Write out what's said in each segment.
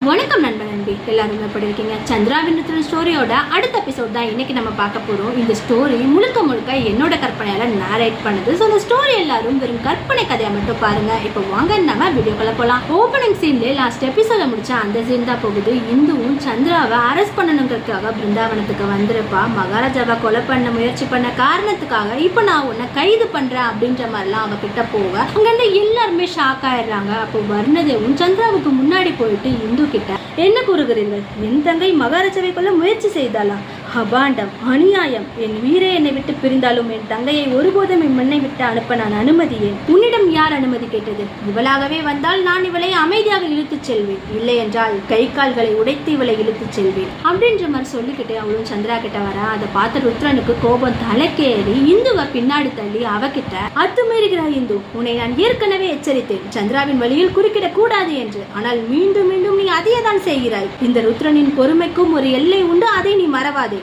வணக்கம் நண்பன் நண்பி, எல்லாரும் எப்படி இருக்கீங்க? சந்திராவின் ஸ்டோரியோட அடுத்த எபிசோட் தான் இன்னைக்கு நம்ம பார்க்க போறோம். இந்த ஸ்டோரி முழுக்க முழுக்க என்னோட கற்பனையால நேரேட் பண்ணுது. ஸோ இந்த ஸ்டோரி எல்லாரும் வெறும் கற்பனை கதையை மட்டும் பாருங்க. இப்போ வாங்க நம்ம வீடியோக்குள்ள போலாம். ஓப்பனிங் சீன்ல லாஸ்ட் எபிசோட முடிச்ச அந்த சீன் தான் போகுது. இந்துவும் சந்திராவை அரெஸ்ட் பண்ணணுங்கிறதுக்காக பிருந்தாவனத்துக்கு வந்திருப்பா. மகாராஜாவை கொலை பண்ண முயற்சி பண்ண காரணத்துக்காக இப்போ நான் உன்னை கைது பண்றேன் அப்படின்ற மாதிரிலாம் அவகிட்ட போக அங்க இருந்து எல்லாருமே ஷாக் ஆயிடுறாங்க. அப்போ வர்ணதேவும் சந்திராவுக்கு முன்னாடி போயிட்டு இந்து கிட்ட என்ன கூறுகிறீர்கள்? என் தங்கை மகாராஜாவை கொள்ள முயற்சி செய்தாளா? அபாண்டம், அநியாயம். என் உயிரே என்னை விட்டு பிரிந்தாலும் என் தங்கையை ஒருபோதும் என் மண்ணை விட்டு அனுப்ப நான் அனுமதியேன். உன்னிடம் யார் அனுமதி கேட்டது? இவளாகவே வந்தால் நான் இவளை அமைதியாக இழுத்துச் செல்வேன், இல்லை என்றால் கை கால்களை உடைத்து இவளை இழுத்துச் செல்வேன் அப்படின்ற மாதிரி சொல்லிக்கிட்டு அவளும் சந்திரா கிட்ட வர. அதை பார்த்த ருத்ரனுக்கு கோபம் தலைக்கேறி இந்துவை பின்னாடி தள்ளி அவகிட்ட அத்துமீறுகிறாய் இந்து, உன்னை நான் ஏற்கனவே எச்சரித்தேன் சந்திராவின் வழியில் குறுக்கிடக் கூடாது என்று. ஆனால் மீண்டும் மீண்டும் நீ அதையே தான் செய்கிறாய். இந்த ருத்ரனின் பொறுமைக்கும் ஒரு எல்லை உண்டு, அதை நீ மறவாதே.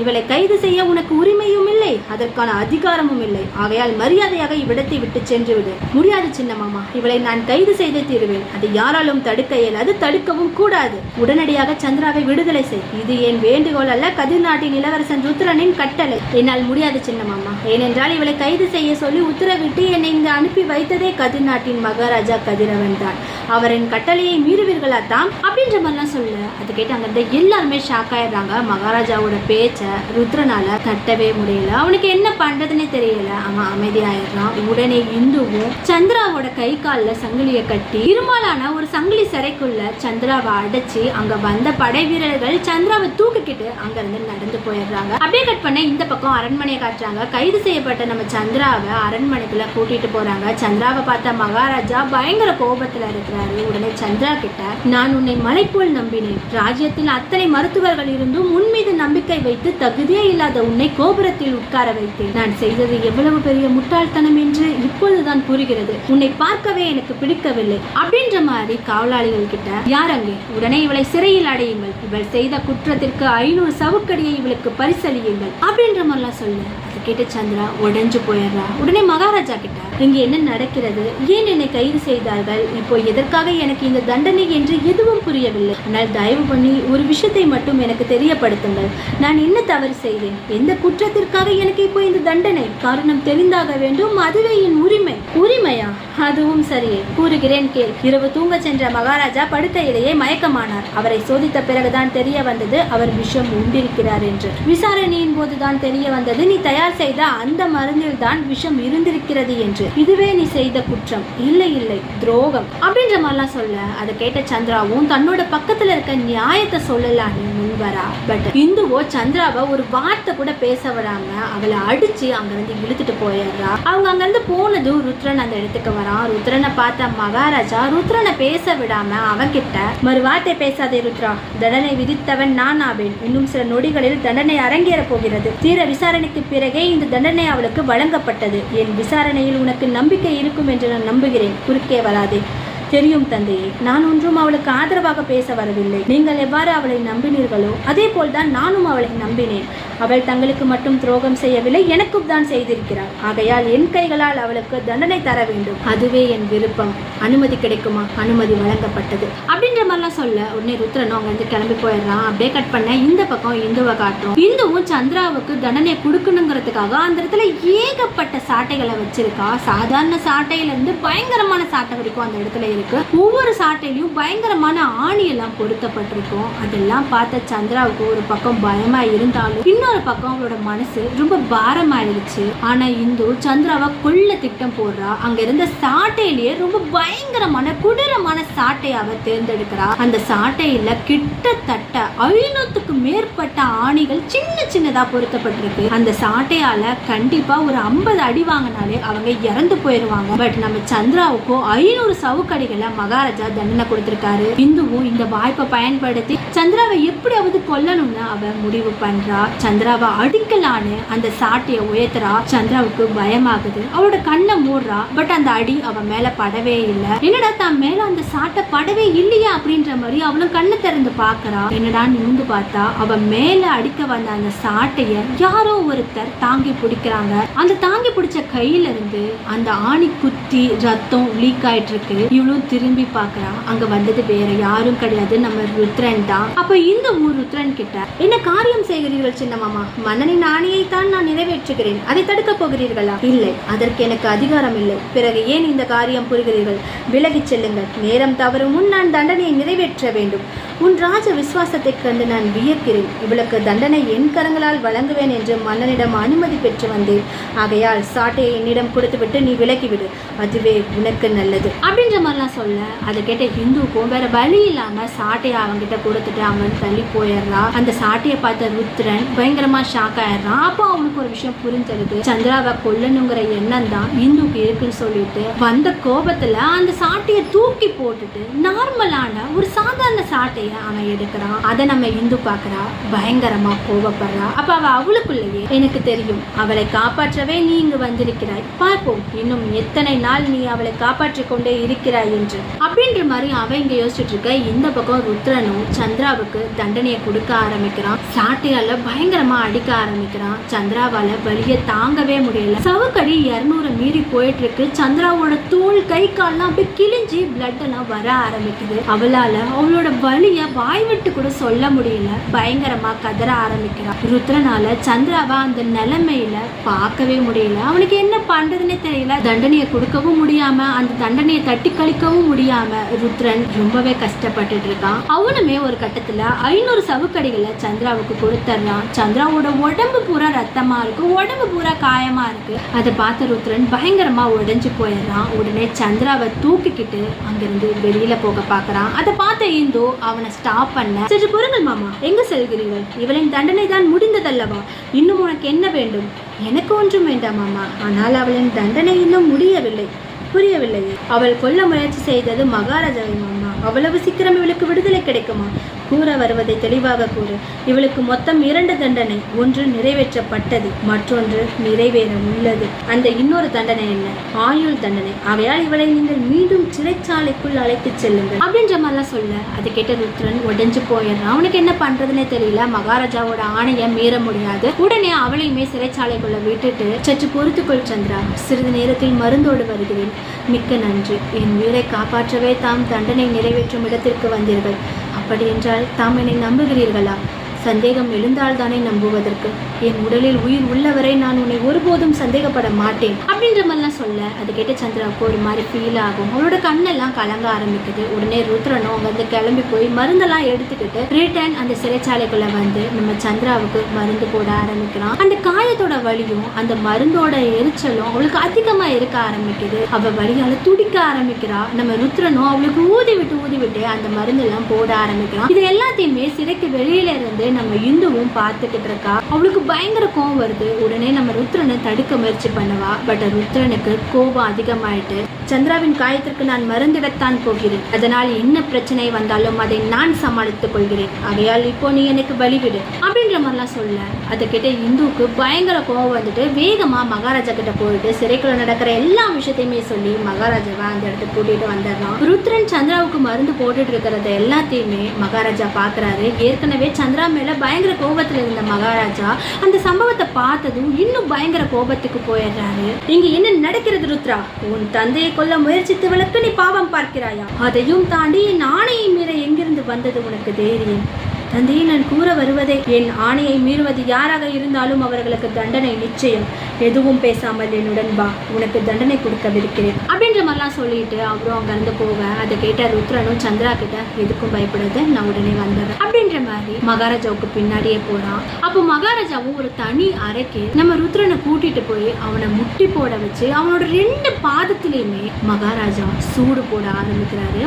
இவளை கைது செய்ய உனக்கு உரிமையும் இல்லை, அதற்கான அதிகாரமும் இல்லை. ஆகையால் மரியாதையாக இவ்விடத்தை விட்டு சென்று விடு. முடியாது சின்ன மாமா, இவளை நான் கைது செய்தே தீருவேன். அதை யாராலும் தடுக்க இயலாது, தடுக்கவும் கூடாது. உடனடியாக சந்திராவை விடுதலை செய். இது என் வேண்டுகோள் அல்ல, கதிர் நாட்டின் இளவரசன் ருத்ரனின் கட்டளை. என்னால் முடியாது சின்ன மாமா, ஏனென்றால் இவளை கைது செய்ய சொல்லி உத்தரவிட்டு என்னை இங்கு அனுப்பி வைத்ததே கதிர் நாட்டின் மகாராஜா கதிரவன் தான். அவரின் கட்டளையை மீறுவீர்களா தாம் அப்படின்ற மாதிரிலாம் சொல்ல. அதை கேட்டு அங்க எல்லாருமே ஷாக் ஆயிடுறாங்க. மகாராஜாவோட பேச்ச ருத்ரனால தட்டவே முடியல. அவனுக்கு என்ன பண்றதுன்னே தெரியல. அவன் அமைதியாயிடுறான். உடனே இந்துவும் சந்திராவோட கை காலில் சங்கிலிய கட்டி இருமாலான ஒரு சங்கிலி சிறைக்குள்ள சந்திராவை அடைச்சி அங்க வந்த படை வீரர்கள் சந்திராவை தூக்கிக்கிட்டு அங்க இருந்து நடந்து போயிடுறாங்க. அப்படியே கட் பண்ண இந்த பக்கம் அரண்மனையை காட்டுறாங்க. கைது செய்யப்பட்ட நம்ம சந்திராவை அரண்மனைக்குள்ள கூட்டிட்டு போறாங்க. சந்திராவை பார்த்த மகாராஜா பயங்கர கோபத்துல இருக்கிறாரு. உடனே சந்திரா கிட்ட, நான் உன்னை மலை போல் நம்பினேன். ராஜ்யத்தில் அத்தனை மருத்துவர்கள் இருந்தும் உன் மீது நம்பிக்கை வைத்து தகுதியே இல்லாத உன்னை கோபுரத்தில் உட்கார வைத்தேன். நான் செய்தது எவ்வளவு பெரிய முட்டாள்தனம் என்று இப்பொழுதுதான் புரிகிறது. உன்னை பார்க்கவே எனக்கு பிடிக்கவில்லை அப்படின்ற மாதிரி காவலாளிகள் கிட்ட, யார் அங்கே? உடனே இவளை சிறையில் அடையுங்கள். இவள் செய்த குற்றத்திற்கு 500 சவுக்கடியை இவளுக்கு பரிசளியுங்கள் அப்படின்ற மாதிரிலாம் சொல்லு. அதை கேட்டு சந்திரா உடைஞ்சு போயிடுறா. உடனே மகாராஜா கிட்ட, இங்க என்ன நடக்கிறது? ஏன் என்னை கைது செய்தார்கள்? இப்போ எதற்காக எனக்கு இந்த தண்டனை என்று எதுவும் புரியவில்லை. ஆனால் தயவு பண்ணி ஒரு விஷயத்தை மட்டும் எனக்கு தெரியப்படுத்துங்கள். நான் என்ன தவறு செய்தேன்? எந்த குற்றத்திற்காக எனக்கு இப்போ இந்த தண்டனை? காரணம் தெரிந்தாக வேண்டும், அதுவே என் உரிமை. உரிமையா? அதுவும் சரியே, கூறுகிறேன் கேள். இரவு தூங்க சென்ற மகாராஜா படுக்கையிலேயே மயக்கமானார். அவரை சோதித்த பிறகுதான் தெரிய வந்தது அவர் விஷம் உண்டிருக்கிறார் என்று. விசாரணையின் போதுதான் தெரிய வந்தது நீ தயார் செய்த அந்த மருந்தில் தான் விஷம் இருந்திருக்கிறது என்று. இதுவே நீ செய்த குற்றம். இல்லை இல்லை, துரோகம் அப்படின்ற மாதிரிலாம் சொல்ல. அதை கேட்ட சந்திராவும் தன்னோட பக்கத்துல இருக்க நியாயத்தை சொல்லலான்னு முன்வரா. பட் இந்துவோ சந்திராவை ஒரு வார்த்தை கூட பேச விடாம அவளை அடிச்சு அங்கிருந்து இழுத்துட்டு போயிடுறா. அவங்க அங்கிருந்து போனதும் ருத்ரன் அந்த இடத்துக்கு வரான். ருத்ரனை பார்த்த மகாராஜா ருத்ரனை பேச விடாம அவன்கிட்ட, மறு வார்த்தை பேசாதே ருத்ரா, தண்டனை விதித்தவன் நான் ஆவேன். இன்னும் சில நொடிகளில் தண்டனை அரங்கேற போகிறது. தீர விசாரணைக்கு பிறகே இந்த தண்டனை அவளுக்கு வழங்கப்பட்டது. என் விசாரணையில் உனக்கு நம்பிக்கை இருக்கும் என்று நான் நம்புகிறேன். குறுக்கே வராதே. தெரியும் தந்தையே, நான் ஒன்றும் அவளுக்கு ஆதரவாக பேச வரவில்லை. நீங்கள் எவ்வாறு அவளை நம்பினீர்களோ அதே போல்தான் நானும் அவளை நம்பினேன். அவள் தங்களுக்கு மட்டும் துரோகம் செய்யவில்லை, எனக்கும் தான் செய்திருக்கிறாள். ஆகையால் என் கைகளால் அவளுக்கு தண்டனை தர வேண்டும். அதுவே என் விருப்பம். அனுமதி கிடைக்குமா? அனுமதி வழங்கப்பட்டது அப்படின்ற மாதிரிலாம் சொல்ல. உடனே ருத்ரனும் அங்க இருந்து கிளம்பி போயிடுறான். அப்படியே கட் பண்ண இந்த பக்கம் இந்துவை காட்டுறோம். இந்துவும் சந்திராவுக்கு தண்டனை கொடுக்கணுங்கிறதுக்காக அந்த இடத்துல ஏகப்பட்ட சாட்டைகளை வச்சிருக்கா. சாதாரண சாட்டையில இருந்து பயங்கரமான சாட்டை வரைக்கும் அந்த இடத்துல இருக்கு. ஒவ்வொரு சாட்டையிலையும் பயங்கரமான ஆணி எல்லாம் பொருத்தப்பட்டிருக்கும். அதெல்லாம் பார்த்த சந்திராவுக்கு ஒரு பக்கம் பயமா இருந்தாலும் இன்னொரு பக்கம் அவளோட மனசு ரொம்ப பாரமாயிடுச்சு. ஆனா இந்து சந்திராவை கொல்ல திட்டம் போடுறா. அங்க இருந்த சாட்டையிலேயே ரொம்ப பயங்கரமான கொடூரமான சாட்டையை அவ தேர்ந்தெடுக்கிறா. அந்த சாட்டையில கிட்டத்தட்ட 500க்கு மேற்பட்ட ஆணிகள் சின்ன சின்னதா பொருத்தப்பட்டிருக்கு. அந்த சாட்டையால கண்டிப்பா ஒரு 50 அடி வாங்கினாலே அவங்க இறந்து போயிருவாங்க. பட் நம்ம சந்திராவுக்கும் 500 சவுக்கடிகள் மகாராஜா தண்டனை கொடுத்திருக்காரு. இந்துவும் இந்த வாய்ப்பை பயன்படுத்தி சந்திராவை எப்படியாவது கொல்லணும்னு அவ முடிவு பண்றா. சந்திராவை அடிக்கலான்னு அந்த சாட்டைய உயர்த்துறா. சந்திராவுக்கு பயமாகுது. அவளோட கண்ணை மூடுறா. பட் அந்த அடி அவன் மேல படவே இல்லை. என்னடா தான் மேல அந்த சாட்டை படவே இல்லையா அப்படின்ற மாதிரி அவளும் கண்ணை திறந்து பாக்குறா. என்னடா நிமிந்து பார்த்தா அவன் மேல அடிக்க வந்த அந்த சாட்டைய யாரோ ஒருத்தர் தாங்கி பிடிக்கிறாங்க. அந்த தாங்கி பிடிச்ச கையில இருந்து அந்த ஆணி குத்தி ரத்தம் லீக் ஆயிட்டு இருக்கு. இவளும் திரும்பி பாக்குறா. அங்க வந்தது வேற யாரும் கிடையாது, நம்ம ருத்ரன் தான். அப்ப இந்த ஊர் ருத்ரன் கிட்ட என்ன காரியம் செய்கிறீர்கள் சின்ன மாமா? மன்னனின் ஆணையை தான் நான் நிறைவேற்றுகிறேன், அதை தடுக்க போகிறீர்களா? இல்லை, அதற்கு எனக்கு அதிகாரம் இல்லை. பிறகு ஏன் இந்த காரியம் புரிகிறீர்கள்? விலகிச் செல்லுங்கள். நேரம் தவறும் முன் நான் தண்டனையை நிறைவேற்ற வேண்டும். உன் ராஜ விசுவாசத்தை கண்டு நான் வியக்கிறேன். இவளுக்கு தண்டனை என் கரங்களால் வழங்குவேன் என்று மன்னனிடம் அனுமதி பெற்று வந்தேன். ஆகையால் சாட்டையை என்னிடம் கொடுத்துவிட்டு நீ விலக்கிவிடு, அதுவே உனக்கு நல்லது அப்படின்ற மாதிரிலாம் சொல்ல அதை கேட்ட ஹிந்துக்கும் வேற வழி இல்லாம சாட்டையை அவங்கிட்ட கொடுத்துட்டு அவன் தள்ளி போயிடுறா. அந்த சாட்டையை பார்த்த ருத்ரன் பயங்கரமா ஷாக் ஆயிடுறான். அப்போ அவனுக்கு ஒரு விஷயம் புரிஞ்சிருது. சந்திராவை கொல்லணுங்கிற எண்ணம் தான் இந்துக்கு இருக்குன்னு சொல்லிட்டு வந்த கோபத்துல அந்த சாட்டையை தூக்கி போட்டுட்டு நார்மலான ஒரு சாதாரண சாட்டையை அவன் எடுக்கிறான். அதை நம்ம இந்து பாக்குறா. பயங்கரமா கோபப்படுறா. அப்ப அவளுக்குள்ளேயே எனக்கு தெரியும், அவளை காப்பாற்றவே நீ இங்கு வந்திருக்கிறாய். பார்ப்போம் இன்னும் எத்தனை நாள் நீ அவளை காப்பாற்றிக் கொண்டே இருக்கிறாய் என்று அப்படின்ற மாதிரி அவன் இங்க யோசிச்சுட்டு இருக்க. இந்த பக்கம் ருத்ரனும் சந்திராவுக்கு தண்டனையை கொடுக்க ஆரம்பிக்கிறான். சாட்டையால பயங்கரமா அடிக்க ஆரம்பிக்கிறான். சந்திராவால வலிய தாங்கவே முடியல. சவுக்கடி 200 மீறி போயிட்டு இருக்கு. சந்திராவோட தோல் கை கால்லாம் அப்படியே கிழிஞ்சி பிளட் எல்லாம் வர ஆரம்பிக்குது. அவளால அவளோட வலிய வாய் விட்டு கூட சொல்ல முடியல. பயங்கரமா கதற ஆரம்பிக்கிறான். ருத்ரனால சந்திராவா அந்த நிலைமையில பார்க்கவே முடியல. அவனுக்கு என்ன பண்றதுன்னே தெரியல. தண்டனையை கொடுக்கவும் முடியாம அந்த தண்டனையை தட்டி கழிக்கவும் முடியாம ருத்ரன் ரொம்பவே கஷ்டப்பட்டுட்டு இருக்கான். அவனுமே ஒரு கட்டத்துல 500 சவுக்கடிகளை சந்திராவுக்கு கொடுத்துறான். சந்திராவோட உடம்பு பூரா ரத்தமா இருக்கு, உடம்பு பூரா காயமா இருக்கு. அதை பார்த்த ருத்ரன் பயங்கரமா உடைஞ்சு போயிடுறான். உடனே சந்திராவை தூக்கிக்கிட்டு அங்கிருந்து வெளியில போக பாக்குறான். அதை பார்த்த இந்து அவனை ஸ்டாப் பண்ண, சற்று பொறுங்கள் மாமா, எங்க செல்கிறீர்கள்? இவளின் தண்டனை தான் முடிந்ததல்லவா? இன்னும் உனக்கு என்ன வேண்டும்? எனக்கு ஒன்றும் வேண்டாம் மாமா, ஆனால் அவளின் தண்டனை இன்னும் முடியவில்லை. புரியவில்லையே. அவள் கொல்ல முயற்சி செய்தது மகாராஜாவை மாமா. அவ்வளவு சீக்கிரம் இவளுக்கு விடுதலை கிடைக்குமா? கூற வருவதை தெளிவாக கூறு. இவளுக்கு மொத்தம் 2 தண்டனை. ஒன்று நிறைவேற்றப்பட்டது, மற்றொன்று நிறைவேற உள்ளது. அந்த இன்னொரு தண்டனை என்ன? ஆயுள் தண்டனை. ஆகையால் இவளை நீங்கள் மீண்டும் சிறைச்சாலைக்குள் அழைத்து செல்லுங்கள் அப்படின்ற மாதிரிலாம் சொல்ல அதை கேட்ட ருத்ரன் உடைஞ்சு போயிடுறான். அவனுக்கு என்ன பண்றதுன்னே தெரியல. மகாராஜாவோட ஆணையை மீற முடியாது. உடனே அவளையுமே சிறைச்சாலைக்குள்ள விட்டுட்டு, சற்று பொறுத்துக்கொள் சந்திரா, சிறிது நேரத்தில் மருந்தோடு வருகிறேன். மிக்க நன்றி. என் உயிரை காப்பாற்றவே தாம் தண்டனை நிறைவேற்றும் இடத்திற்கு வந்தீர்கள். அப்படி என்றால் தாம் என்னை நம்புகிறீர்களா? சந்தேகம் எழுந்தால் தானே நம்புவதற்கு. என் உடலில் உயிர் உள்ளவரை நான் உன்னை ஒருபோதும் சந்தேகப்பட மாட்டேன் அப்படின்ற மாதிரிலாம் சொல்ல அது கேட்ட சந்திராவுக்கு ஒரு மாதிரி ஃபீல் ஆகும். அவளோட கண்ணெல்லாம் கலங்க ஆரம்பிக்குது. உடனே ருத்ரனும் அங்கிருந்து கிளம்பி போய் மருந்தெல்லாம் எடுத்துக்கிட்டு ரிட்டர்ன் அந்த சிறைச்சாலைக்குள்ள வந்து நம்ம சந்திராவுக்கு மருந்து போட ஆரம்பிக்கிறான். அந்த காயத்தோட வலியும் அந்த மருந்தோட எரிச்சலும் அவளுக்கு அதிகமா இருக்க ஆரம்பிக்குது. அவ வலியால துடிக்க ஆரம்பிக்கிறா. நம்ம ருத்ரனும் அவளுக்கு ஊதி விட்டு அந்த மருந்தெல்லாம் போட ஆரம்பிக்கிறான். இது எல்லாத்தையுமே சிறைக்கு வெளியில இருந்து நம்ம இந்துவும் பார்த்துக்கிட்டு இருக்கா. அவளுக்கு பயங்கர கோபம் வருது. உடனே நம்ம ருத்ரனை தடுக்க முயற்சி பண்ணுவா. பட் ருத்ரனுக்கு கோபம் அதிகமாயிட்டு, சந்திராவின் காயத்திற்கு நான் மருந்திடத்தான் போகிறேன். அதனால் என்ன பிரச்சனை வந்தாலும் அதை நான் சமாளித்துக் கொள்கிறேன். ஆகையால் இப்போ நீ எனக்கு பலிவிடு அப்படின்ற மாதிரிலாம் சொல்ல அதை கிட்ட இந்துவுக்கு பயங்கர கோபம் வந்துட்டு வேகமா மகாராஜா கிட்ட போயிட்டு சிறைக்குள்ள நடக்கிற எல்லா விஷயத்தையுமே சொல்லி மகாராஜாவை அந்த இடத்துக்கு கூட்டிட்டு வந்துடுறான். ருத்ரன் சந்திராவுக்கு மருந்து போட்டுட்டு இருக்கிறத எல்லாத்தையுமே மகாராஜா பாக்குறாரு. ஏற்கனவே சந்திரா மேல பயங்கர கோபத்துல இருந்த மகாராஜா அந்த சம்பவத்தை பார்த்ததும் இன்னும் பயங்கர கோபத்துக்கு போயிடுறாரு. இங்க என்ன நடக்கிறது ருத்ரா? உன் தந்தையை கொல்ல முயற்சித்தவளுக்கு நீ பாவம் பார்க்கிறாயா? அதையும் தாண்டி என் ஆணையை மீற எங்கிருந்து வந்தது உனக்கு தைரியம்? தந்தையை நான் கூற வருவதே, என் ஆணையை மீறுவது யாராக இருந்தாலும் அவர்களுக்கு தண்டனை நிச்சயம். எதுவும் பேசாமல் என்னுடன் வா, உனக்கு தண்டனை கொடுக்கவிருக்கிறேன் அப்படின்ற மாதிரிலாம் சொல்லிட்டு அவரும் அங்கிருந்து போக அதை கேட்ட ருத்ரனும் சந்திரா கிட்ட எதுக்கும் பயப்படுது, நான் உடனே வந்துடுறேன் அப்படின்ற மாதிரி மகாராஜாவுக்கு பின்னாடியே போறான். அப்போ மகாராஜாவும் ஒரு தனி அறைக்கு நம்ம ருத்ரனை கூட்டிட்டு போய் அவனை முட்டி போட வச்சு அவனோட 2 பாதத்திலையுமே மகாராஜா சூடு போட ஆரம்பிக்கிறாரு.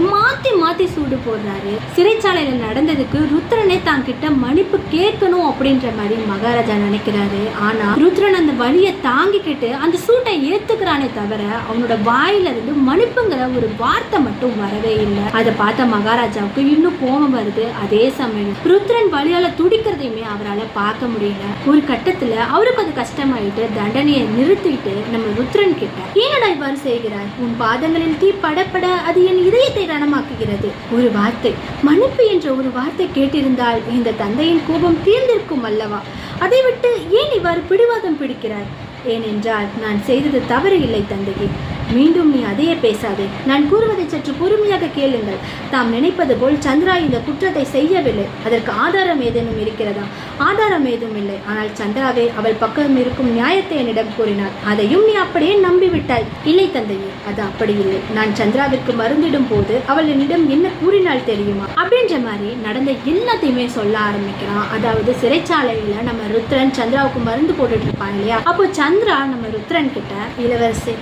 மாத்தி சூடு போடுறாரு. சிறைச்சாலையில நடந்ததுக்கு ருத்ரனை தான் கிட்ட மன்னிப்பு கேட்கணும் அப்படின்ற மாதிரி மகாராஜா நினைக்கிறாரு. ஆனா ருத்ரன் அந்த வலியை தாங்கிக்கிட்டு அந்த சூட்டை ஏத்துக்கிறானே தவிர அவனோட வாயில இருந்து மன்னிப்புங்கிற ஒரு வார்த்தை மட்டும் வரவே இல்லை. அதை பார்த்த மகாராஜாவுக்கு இன்னும் கோபம் வருது. அதே சமயம் ருத்ரன் வலியால துடிக்கிறதையுமே அவரால் பார்க்க முடியல. ஒரு கட்டத்துல அவருக்கு அது கஷ்டமாயிட்டு தண்டனையை நிறுத்திட்டு நம்ம ருத்ரன் கிட்ட, ஏனடா இவ்வாறு செய்கிறாய்? உன் பாதங்களில் தீ படப்பட அது என் இதயத்தை ரணமாக்குகிறது. ஒரு வார்த்தை, மன்னிப்பு என்ற ஒரு வார்த்தை கேட்டிருந்தால் இந்த தந்தையின் கோபம் தீர்ந்திருக்கும் அல்லவா? அதை விட்டு ஏன் இவ்வாறு பிடிவாதம் பிடிக்கிறாய்? ஏனென்றால் நான் செய்தது தவறு இல்லை தந்தையே. மீண்டும் நீ அதையே பேசாதே. நான் கூறுவதை சற்று பொறுமையாக கேளுங்கள். தாம் நினைப்பது போல் சந்திரா இந்த குற்றத்தை செய்யவில்லை. அதற்கு ஆதாரம் ஏதேனும் இருக்கிறதா? ஆதாரம் ஏதும் இல்லை. ஆனால் சந்திராவே அவள் பக்கம் இருக்கும் நியாயத்தை என்னிடம் கூறினார். அதையும் நீ அப்படியே நம்பிவிட்டாய். இல்லை தந்தையே, அது அப்படி இல்லை. நான் சந்திராவிற்கு மருந்திடும் போது அவள் என்னிடம் என்ன கூறினாள் தெரியுமா? அப்படின்ற மாதிரி நடந்த எல்லாத்தையுமே சொல்ல ஆரம்பிக்கிறான். அதாவது சிறைச்சாலையில நம்ம ருத்ரன் சந்திராவுக்கு மருந்து போட்டுட்டு இருப்பான் இல்லையா? அப்போ சந்திரா நம்ம ருத்ரன் கிட்ட, இளவரசி,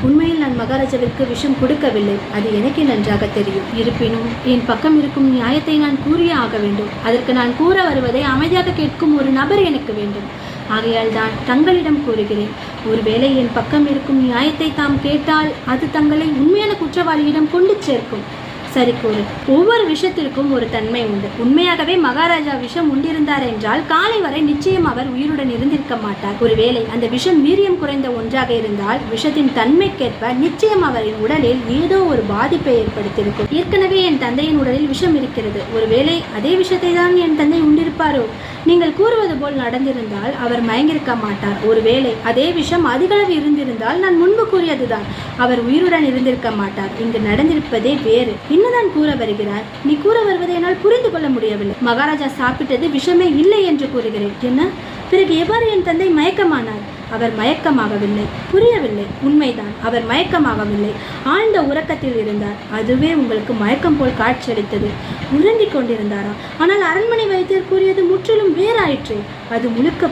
உண்மையில் நான் மகாராஜாவிற்கு விஷம் கொடுக்கவில்லை. அது எனக்கே நன்றாக தெரியும். இருப்பினும் என் பக்கம் இருக்கும் நியாயத்தை நான் கூறியே ஆக வேண்டும். அதற்கு நான் கூற வருவதை அமைதியாக கேட்கும் ஒரு நபர் எனக்கு வேண்டும். ஆகையால் தான் தங்களிடம் கூறுகிறேன். ஒருவேளை என் பக்கம் இருக்கும் நியாயத்தை தாம் கேட்டால் அது தங்களை உண்மையான குற்றவாளியிடம் கொண்டு சேர்க்கும். சரி கூறு. ஒவ்வொரு விஷயத்திற்கும் ஒரு தன்மை உண்டு. உண்மையாகவே மகாராஜா விஷம் உண்டிருந்தார் என்றால் காலை வரை நிச்சயம் அவர் உயிருடன் இருந்திருக்க மாட்டார். ஒருவேளை அந்த விஷம் வீரியம் குறைந்த ஒன்றாக இருந்தால் விஷத்தின் தன்மைக்கேற்ப நிச்சயம் அவரின் உடலில் ஏதோ ஒரு பாதிப்பை ஏற்படுத்தியிருக்கும். ஏற்கனவே என் தந்தையின் உடலில் விஷம் இருக்கிறது. ஒருவேளை அதே விஷத்தை தான் என் தந்தை உண்டிருப்பாரோ? நீங்கள் கூறுவது போல் நடந்திருந்தால் அவர் மயங்கிருக்க மாட்டார். ஒருவேளை அதே விஷம் அதிகளவு இருந்திருந்தால் நான் முன்பு கூறியதுதான், அவர் உயிருடன் இருந்திருக்க மாட்டார். இங்கு நடந்திருப்பதே வேறு. என்னதான் கூற வருகிறார்? நீ கூற வருவதை என்னால் புரிந்து கொள்ள முடியவில்லை. மகாராஜா சாப்பிட்டது விஷமே இல்லை என்று கூறுகிறேன். என்ன? பிறகு எவ்வாறு என் தந்தை மயக்கமானார்? அவர் மயக்கமாகவில்லை. புரியவில்லை. உண்மைதான், அவர் மயக்கமாகவில்லை. ஆழ்ந்த உறக்கத்தில் இருந்தார். அதுவே உங்களுக்கு மயக்கம் போல் காட்சியளித்தது. உறங்கிக் கொண்டிருந்தாரா? ஆனால் அரண்மனை வைத்தியர் கூறியது முற்றிலும் வேறாயிற்று. அது முழுக்க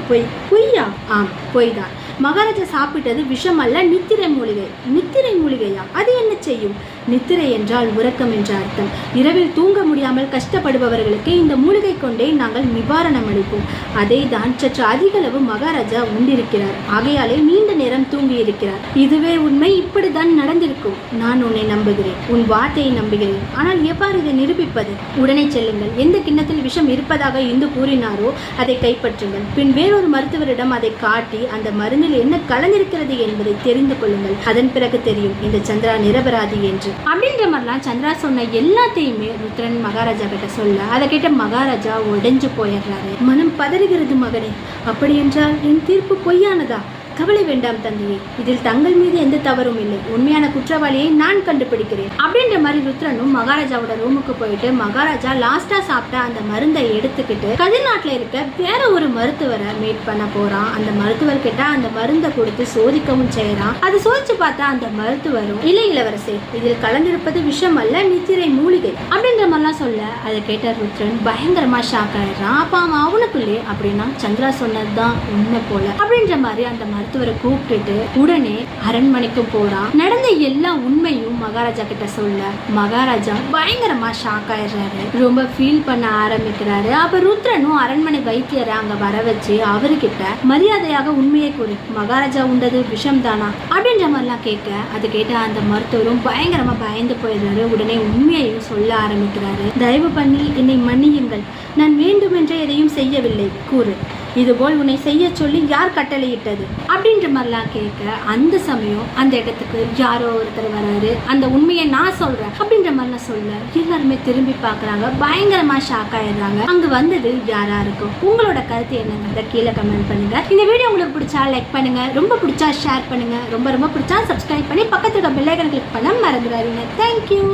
பொய்யா? ஆம், பொய்தான். மகாராஜா சாப்பிட்டது விஷம் அல்ல, நித்திரை மூலிகை. நித்திரை மூலிகையா? அது என்ன செய்யும்? நித்திரை என்றால் உறக்கம் என்ற அர்த்தம். இரவில் தூங்க முடியாமல் கஷ்டப்படுபவர்களுக்கு இந்த மூலிகை கொண்டே நாங்கள் நிவாரணம் அளிப்போம். அதை தான் சற்று அதிகளவு மகாராஜா உண்டிருக்கிறார். ஆகையாலே நீண்ட நேரம் தூங்கி இருக்கிறார். இதுவே உண்மை. இப்படிதான் நடந்திருக்கும். நான் உன்னை நம்புகிறேன், உன் வார்த்தையை நம்புகிறேன். ஆனால் எவ்வாறு இதை நிரூபிப்பது? உடனே செல்லுங்கள். எந்த கிண்ணத்தில் விஷம் இருப்பதாக இந்து கூறினாரோ அதை கைப்பற்றுங்கள். பின் வேறொரு மருத்துவரிடம் அதை காட்டி அந்த மருந்தில் என்ன கலந்திருக்கிறது என்பதை தெரிந்து கொள்ளுங்கள். அதன் பிறகு தெரியும் இந்த சந்திரா நிரபராதி என்று. அப்படின்ற மாதிரிலாம் சந்திரா சொன்ன எல்லாத்தையுமே ருத்ரன் மகாராஜா கிட்ட சொல்ல, அதை கேட்ட மகாராஜா உடைஞ்சு போயிடுறாரு. மனம் பதறுகிறது மகனே. அப்படி என்றால் என் தீர்ப்பு பொய்யானதா? கவலை வேண்டாம் தந்தையே, இதில் தங்கள் மீது எந்த தவறும் இல்லை. உண்மையான குற்றவாளியை நான் கண்டுபிடிக்கிறேன். அப்படின்ற மாதிரி ருத்ரனும் மகாராஜாவோட ரூமுக்கு போயிட்டு மகாராஜா லாஸ்டா சாப்பிட்ட அந்த மருந்தை எடுத்துக்கிட்டு கதிர்நாட்டில் இருக்க வேற ஒரு மருத்துவரை மீட் பண்ண போறான். அந்த மருத்துவர் கிட்ட அந்த மருந்தை கொடுத்து சோதிக்கவும் செய்யறான். அதை சோதிச்சு பார்த்தா அந்த மருத்துவரும், இல்லை இளவரசே, இதில் கலந்திருப்பது விஷம் அல்ல, நித்திரை மூலிகை அப்படின்ற மாதிரிலாம் சொல்ல, அதை கேட்ட ருத்ரன் பயங்கரமா ஷாக் ஆயிடுறான். அப்ப அவனுக்குள்ளே அப்படின்னா சந்திரா சொன்னதுதான் உண்மை போல அப்படின்ற மாதிரி அந்த மருத்துவரை கூப்பிட்டுட்டு உடனே அரண்மனைக்கு போறான். நடந்த எல்லா உண்மையும் மகாராஜா கிட்ட சொல்ல மகாராஜா பயங்கரமா ஷாக் ஆயிடுறாரு. ரொம்ப ஃபீல் பண்ண ஆரம்பிக்கிறாரு. அப்ப ருத்ரனும் அரண்மனை வைத்தியரை அங்க வர வச்சு அவர்கிட்ட மரியாதையாக உண்மையை கூறி, மகாராஜா உண்டது விஷம் தானா அப்படின்ற மாதிரிலாம் கேட்க, அது கேட்ட அந்த மருத்துவரும் பயங்கரமா பயந்து போயிடுறாரு. உடனே உண்மையையும் சொல்ல ஆரம்பிக்கிறாரு. தயவு பண்ணி என்னை மன்னியுங்கள். நான் வேண்டுமென்றே எதையும் செய்யவில்லை. கூறு, இதுபோல் உன்னை செய்ய சொல்லி யார் கட்டளையிட்டது அப்படின்ற மாதிரிலாம் கேட்க, அந்த சமயம் அந்த இடத்துக்கு யாரோ ஒருத்தர் வராரு. அந்த உண்மையை நான் சொல்றேன் அப்படின்ற மாதிரிலாம் சொல்ல எல்லாருமே திரும்பி பார்க்கறாங்க. பயங்கரமா ஷாக் ஆயிடுறாங்க. அங்க வந்தது யாரா இருக்கும்? உங்களோட கருத்து என்னங்கிறத கீழே கமெண்ட் பண்ணுங்க. இந்த வீடியோ உங்களுக்கு பிடிச்சா லைக் பண்ணுங்க, ரொம்ப பிடிச்சா ஷேர் பண்ணுங்க, ரொம்ப பிடிச்சா சப்ஸ்கிரைப் பண்ணி பக்கத்துல பெல் ஐகானை கிளிக் பண்ண மறந்துடாதீங்க. தேங்க்யூ.